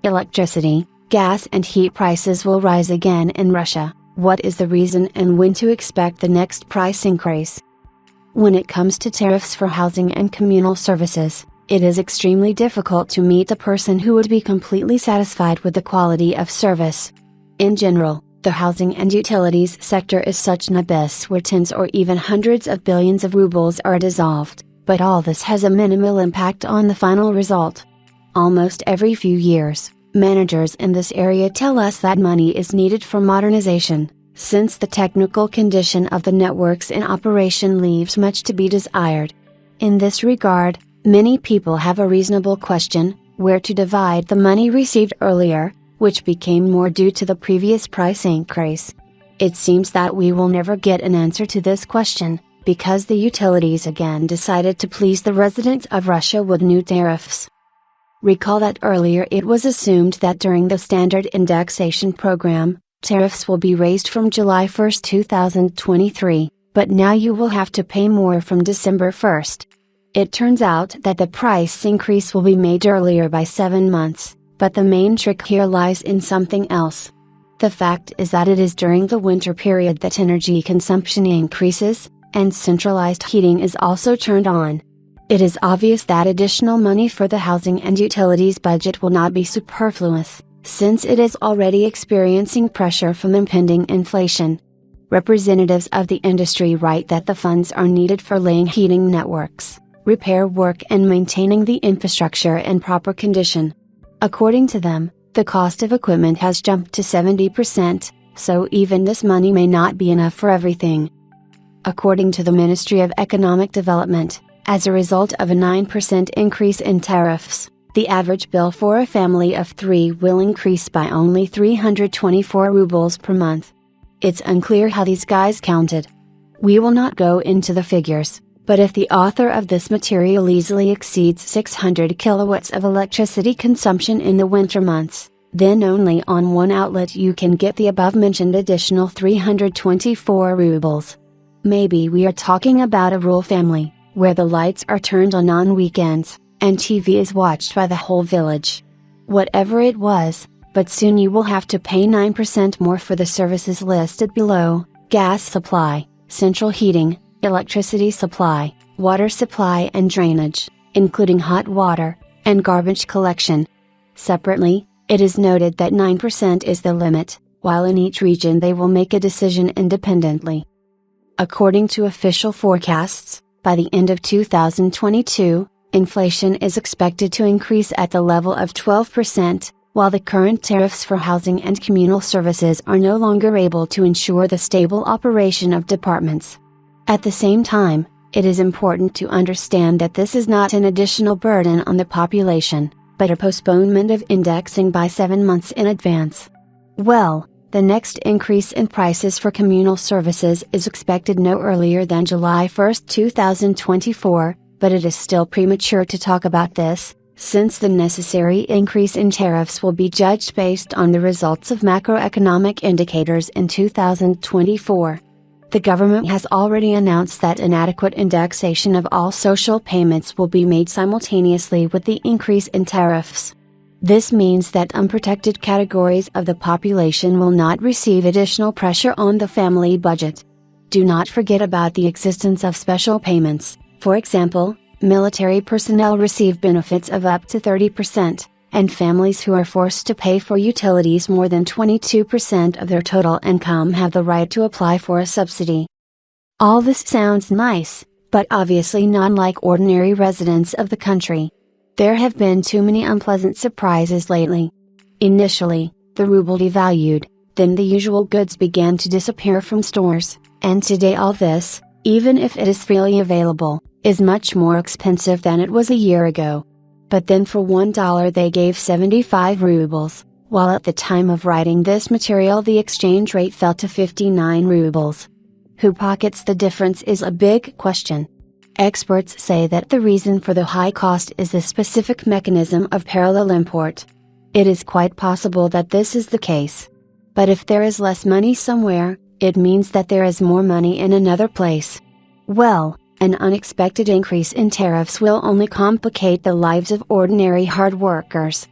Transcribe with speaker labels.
Speaker 1: electricity, gas and heat prices will rise again in Russia. What is the reason and when to expect the next price increase? When it comes to tariffs for housing and communal services, it is extremely difficult to meet a person who would be completely satisfied with the quality of service. In general, the housing and utilities sector is such an abyss where tens or even hundreds of billions of rubles are dissolved, but all this has a minimal impact on the final result. Almost every few years, managers in this area tell us that money is needed for modernization, since the technical condition of the networks in operation leaves much to be desired. In this regard, many people have a reasonable question: where to divide the money received earlier, which became more due to the previous price increase. It seems that we will never get an answer to this question, because the utilities again decided to please the residents of Russia with new tariffs. Recall that earlier it was assumed that during the standard indexation program, tariffs will be raised from July 1, 2023, but now you will have to pay more from December 1. It turns out that the price increase will be made earlier by 7 months, but the main trick here lies in something else. The fact is that it is during the winter period that energy consumption increases, and centralized heating is also turned on. It is obvious that additional money for the housing and utilities budget will not be superfluous, since it is already experiencing pressure from impending inflation. Representatives of the industry write that the funds are needed for laying heating networks, repair work and maintaining the infrastructure in proper condition. According to them, the cost of equipment has jumped to 70%, so even this money may not be enough for everything. According to the Ministry of Economic Development, as a result of a 9% increase in tariffs, the average bill for a family of 3 will increase by only 324 rubles per month. It's unclear how these guys counted. We will not go into the figures, but if the author of this material easily exceeds 600 kilowatts of electricity consumption in the winter months, then only on one outlet you can get the above-mentioned additional 324 rubles. Maybe we are talking about a rural family, where the lights are turned on weekends, and TV is watched by the whole village. Whatever it was, but soon you will have to pay 9% more for the services listed below: gas supply, central heating, electricity supply, water supply and drainage, including hot water, and garbage collection. Separately, it is noted that 9% is the limit, while in each region they will make a decision independently. According to official forecasts, by the end of 2022, inflation is expected to increase at the level of 12%, while the current tariffs for housing and communal services are no longer able to ensure the stable operation of departments. At the same time, it is important to understand that this is not an additional burden on the population, but a postponement of indexing by 7 months in advance. Well, the next increase in prices for communal services is expected no earlier than July 1, 2024, but it is still premature to talk about this, since the necessary increase in tariffs will be judged based on the results of macroeconomic indicators in 2024. The government has already announced that inadequate indexation of all social payments will be made simultaneously with the increase in tariffs. This means that unprotected categories of the population will not receive additional pressure on the family budget. Do not forget about the existence of special payments. For example, military personnel receive benefits of up to 30%, and families who are forced to pay for utilities more than 22% of their total income have the right to apply for a subsidy. All this sounds nice, but obviously not like ordinary residents of the country. There have been too many unpleasant surprises lately. Initially, the ruble devalued, then the usual goods began to disappear from stores, and today all this, even if it is freely available, is much more expensive than it was a year ago. But then for $1 they gave 75 rubles, while at the time of writing this material the exchange rate fell to 59 rubles. Who pockets the difference is a big question. Experts say that the reason for the high cost is the specific mechanism of parallel import. It is quite possible that this is the case. But if there is less money somewhere, it means that there is more money in another place. Well, an unexpected increase in tariffs will only complicate the lives of ordinary hard workers.